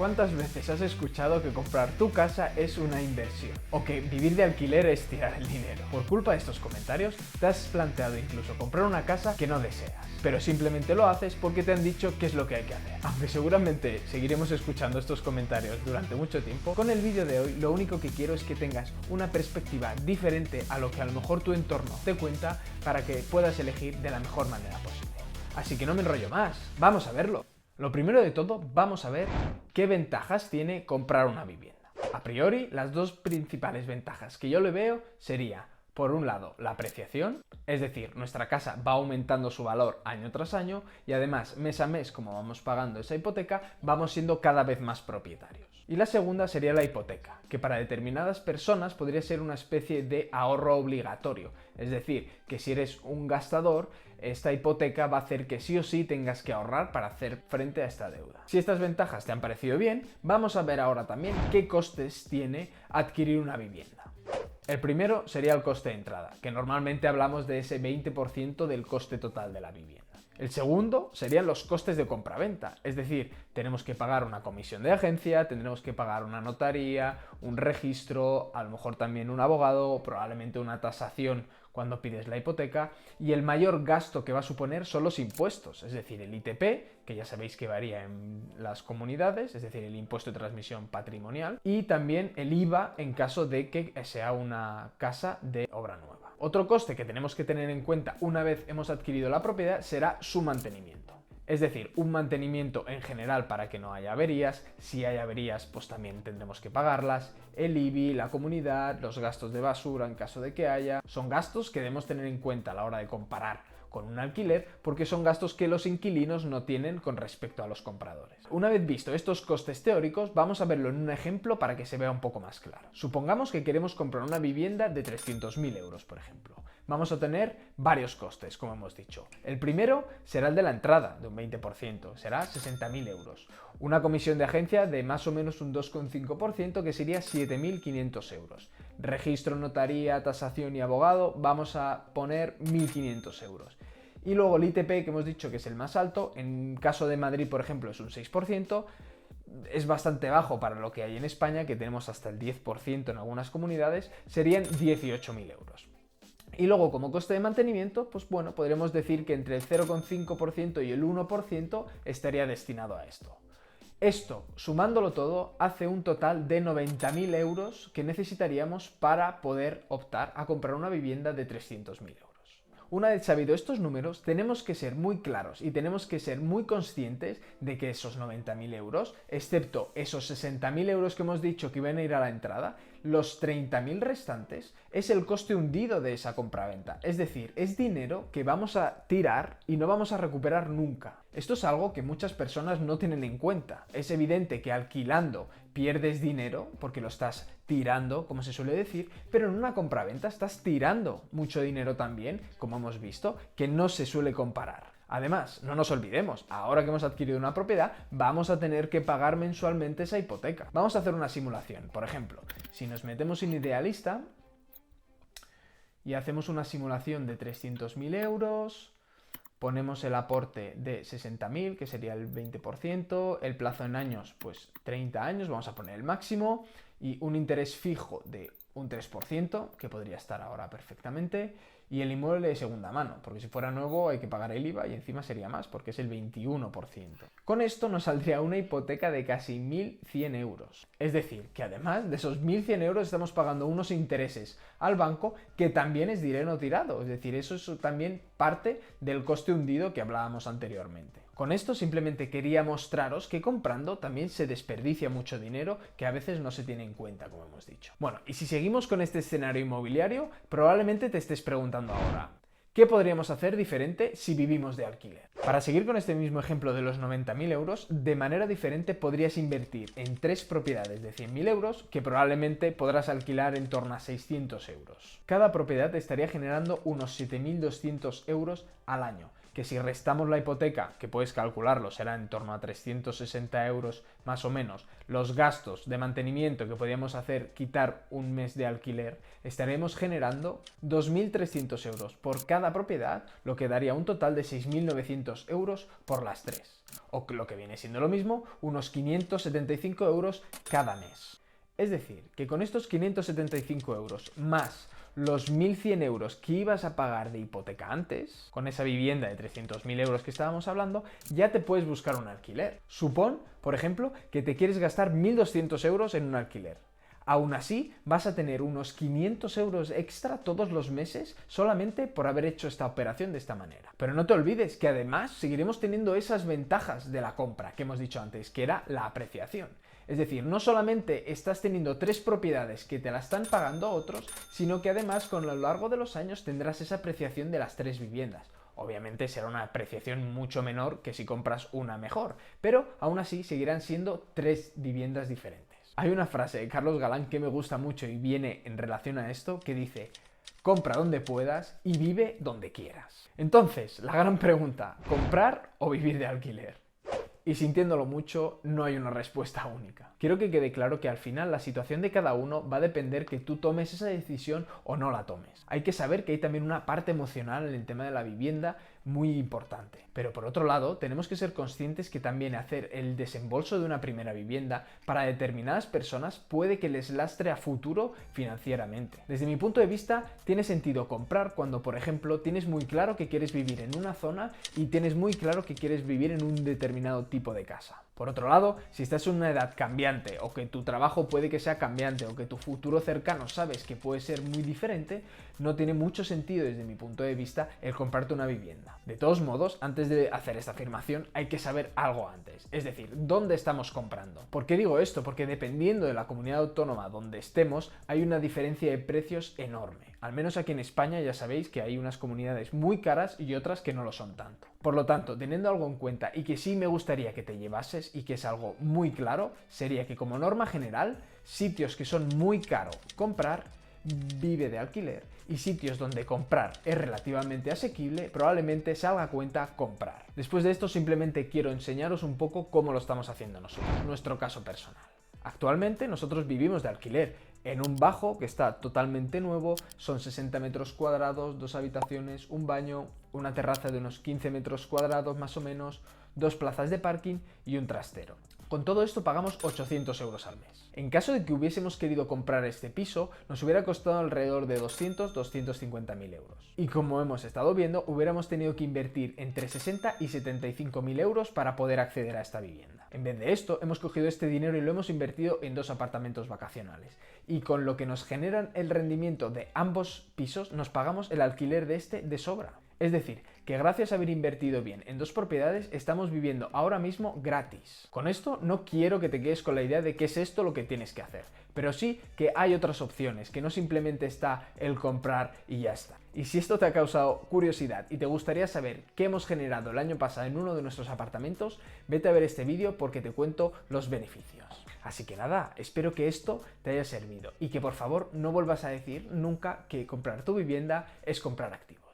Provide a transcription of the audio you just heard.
¿Cuántas veces has escuchado que comprar tu casa es una inversión? O que vivir de alquiler es tirar el dinero. Por culpa de estos comentarios, te has planteado incluso comprar una casa que no deseas, pero simplemente lo haces porque te han dicho qué es lo que hay que hacer. Aunque seguramente seguiremos escuchando estos comentarios durante mucho tiempo, con el vídeo de hoy lo único que quiero es que tengas una perspectiva diferente a lo que a lo mejor tu entorno te cuenta para que puedas elegir de la mejor manera posible. Así que no me enrollo más, vamos a verlo. Lo primero de todo, vamos a ver qué ventajas tiene comprar una vivienda. A priori, las dos principales ventajas que yo le veo sería, por un lado, la apreciación, es decir, nuestra casa va aumentando su valor año tras año y además, mes a mes, como vamos pagando esa hipoteca, vamos siendo cada vez más propietarios. Y la segunda sería la hipoteca, que para determinadas personas podría ser una especie de ahorro obligatorio, es decir, que si eres un gastador, esta hipoteca va a hacer que sí o sí tengas que ahorrar para hacer frente a esta deuda. Si estas ventajas te han parecido bien, vamos a ver ahora también qué costes tiene adquirir una vivienda. El primero sería el coste de entrada, que normalmente hablamos de ese 20% del coste total de la vivienda. El segundo serían los costes de compraventa, es decir, tenemos que pagar una comisión de agencia, tendremos que pagar una notaría, un registro, a lo mejor también un abogado, probablemente una tasación cuando pides la hipoteca, y el mayor gasto que va a suponer son los impuestos, es decir, el ITP, que ya sabéis que varía en las comunidades, es decir, el impuesto de transmisión patrimonial, y también el IVA en caso de que sea una casa de obra nueva. Otro coste que tenemos que tener en cuenta una vez hemos adquirido la propiedad será su mantenimiento. Es decir, un mantenimiento en general para que no haya averías, si hay averías pues también tendremos que pagarlas, el IBI, la comunidad, los gastos de basura en caso de que haya, son gastos que debemos tener en cuenta a la hora de comparar con un alquiler porque son gastos que los inquilinos no tienen con respecto a los compradores. Una vez visto estos costes teóricos, vamos a verlo en un ejemplo para que se vea un poco más claro. Supongamos que queremos comprar una vivienda de 300.000 euros, por ejemplo. Vamos a tener varios costes, como hemos dicho. El primero será el de la entrada, de un 20%, será 60.000 euros. Una comisión de agencia de más o menos un 2,5%, que sería 7.500 euros. Registro, notaría, tasación y abogado, vamos a poner 1.500 euros. Y luego el ITP, que hemos dicho que es el más alto, en caso de Madrid, por ejemplo, es un 6%, es bastante bajo para lo que hay en España, que tenemos hasta el 10% en algunas comunidades, serían 18.000 euros. Y luego, como coste de mantenimiento, pues bueno, podremos decir que entre el 0,5% y el 1% estaría destinado a esto. Esto, sumándolo todo, hace un total de 90.000 euros que necesitaríamos para poder optar a comprar una vivienda de 300.000 euros. Una vez sabido estos números, tenemos que ser muy claros y tenemos que ser muy conscientes de que esos 90.000 euros, excepto esos 60.000 euros que hemos dicho que iban a ir a la entrada, los 30.000 restantes es el coste hundido de esa compraventa. Es decir, es dinero que vamos a tirar y no vamos a recuperar nunca. Esto es algo que muchas personas no tienen en cuenta. Es evidente que alquilando pierdes dinero porque lo estás tirando, como se suele decir, pero en una compraventa estás tirando mucho dinero también, como hemos visto, que no se suele comparar. Además, no nos olvidemos, ahora que hemos adquirido una propiedad, vamos a tener que pagar mensualmente esa hipoteca. Vamos a hacer una simulación. Por ejemplo, si nos metemos en Idealista y hacemos una simulación de 300.000 euros, ponemos el aporte de 60.000, que sería el 20%, el plazo en años, pues 30 años, vamos a poner el máximo, y un interés fijo de un 3%, que podría estar ahora perfectamente, y el inmueble de segunda mano, porque si fuera nuevo hay que pagar el IVA y encima sería más, porque es el 21%. Con esto nos saldría una hipoteca de casi 1.100 euros. Es decir, que además de esos 1.100 euros estamos pagando unos intereses al banco que también es dinero tirado, es decir, eso es también parte del coste hundido que hablábamos anteriormente. Con esto simplemente quería mostraros que comprando también se desperdicia mucho dinero que a veces no se tiene en cuenta, como hemos dicho. Bueno, y si seguimos con este escenario inmobiliario, probablemente te estés preguntando ahora, ¿qué podríamos hacer diferente si vivimos de alquiler? Para seguir con este mismo ejemplo de los 90.000 euros, de manera diferente podrías invertir en 3 propiedades de 100.000 euros que probablemente podrás alquilar en torno a 600 euros. Cada propiedad estaría generando unos 7.200 euros al año. que si restamos la hipoteca, que puedes calcularlo, será en torno a 360 euros más o menos, los gastos de mantenimiento que podríamos hacer quitar un mes de alquiler, estaremos generando 2.300 euros por cada propiedad, lo que daría un total de 6.900 euros por las tres. O lo que viene siendo lo mismo, unos 575 euros cada mes. Es decir, que con estos 575 euros más los 1.100 euros que ibas a pagar de hipoteca antes, con esa vivienda de 300.000 euros que estábamos hablando, ya te puedes buscar un alquiler. Supón, por ejemplo, que te quieres gastar 1.200 euros en un alquiler. Aún así, vas a tener unos 500 euros extra todos los meses solamente por haber hecho esta operación de esta manera. Pero no te olvides que además seguiremos teniendo esas ventajas de la compra que hemos dicho antes, que era la apreciación. Es decir, no solamente estás teniendo 3 propiedades que te la están pagando otros, sino que además con lo largo de los años tendrás esa apreciación de las 3 viviendas. Obviamente será una apreciación mucho menor que si compras una mejor, pero aún así seguirán siendo 3 viviendas diferentes. Hay una frase de Carlos Galán que me gusta mucho y viene en relación a esto, que dice: compra donde puedas y vive donde quieras. Entonces, la gran pregunta, ¿comprar o vivir de alquiler? Y sintiéndolo mucho, no hay una respuesta única. Quiero que quede claro que al final la situación de cada uno va a depender que tú tomes esa decisión o no la tomes. Hay que saber que hay también una parte emocional en el tema de la vivienda muy importante. Pero por otro lado, tenemos que ser conscientes que también hacer el desembolso de una primera vivienda para determinadas personas puede que les lastre a futuro financieramente. Desde mi punto de vista, tiene sentido comprar cuando, por ejemplo, tienes muy claro que quieres vivir en una zona y tienes muy claro que quieres vivir en un determinado tipo de casa. Por otro lado, si estás en una edad cambiante o que tu trabajo puede que sea cambiante o que tu futuro cercano sabes que puede ser muy diferente, no tiene mucho sentido desde mi punto de vista el comprarte una vivienda. De todos modos, antes de hacer esta afirmación hay que saber algo antes, es decir, ¿dónde estamos comprando? ¿Por qué digo esto? Porque dependiendo de la comunidad autónoma donde estemos, hay una diferencia de precios enorme. Al menos aquí en España ya sabéis que hay unas comunidades muy caras y otras que no lo son tanto. Por lo tanto, teniendo algo en cuenta y que sí me gustaría que te llevases y que es algo muy claro, sería que como norma general, sitios que son muy caros comprar, vive de alquiler, y sitios donde comprar es relativamente asequible, probablemente salga a cuenta comprar. Después de esto simplemente quiero enseñaros un poco cómo lo estamos haciendo nosotros, nuestro caso personal. Actualmente nosotros vivimos de alquiler en un bajo que está totalmente nuevo, son 60 metros cuadrados, 2 habitaciones, un baño, una terraza de unos 15 metros cuadrados más o menos, 2 plazas de parking y un trastero. Con todo esto pagamos 800 euros al mes. En caso de que hubiésemos querido comprar este piso, nos hubiera costado alrededor de 200-250.000 euros. Y como hemos estado viendo, hubiéramos tenido que invertir entre 60 y 75.000 euros para poder acceder a esta vivienda. En vez de esto, hemos cogido este dinero y lo hemos invertido en 2 apartamentos vacacionales. Y con lo que nos generan el rendimiento de ambos pisos, nos pagamos el alquiler de este de sobra. Es decir, que gracias a haber invertido bien en 2 propiedades, estamos viviendo ahora mismo gratis. Con esto no quiero que te quedes con la idea de que es esto lo que tienes que hacer, pero sí que hay otras opciones, que no simplemente está el comprar y ya está. Y si esto te ha causado curiosidad y te gustaría saber qué hemos generado el año pasado en uno de nuestros apartamentos, vete a ver este vídeo porque te cuento los beneficios. Así que nada, espero que esto te haya servido y que por favor no vuelvas a decir nunca que comprar tu vivienda es comprar activos.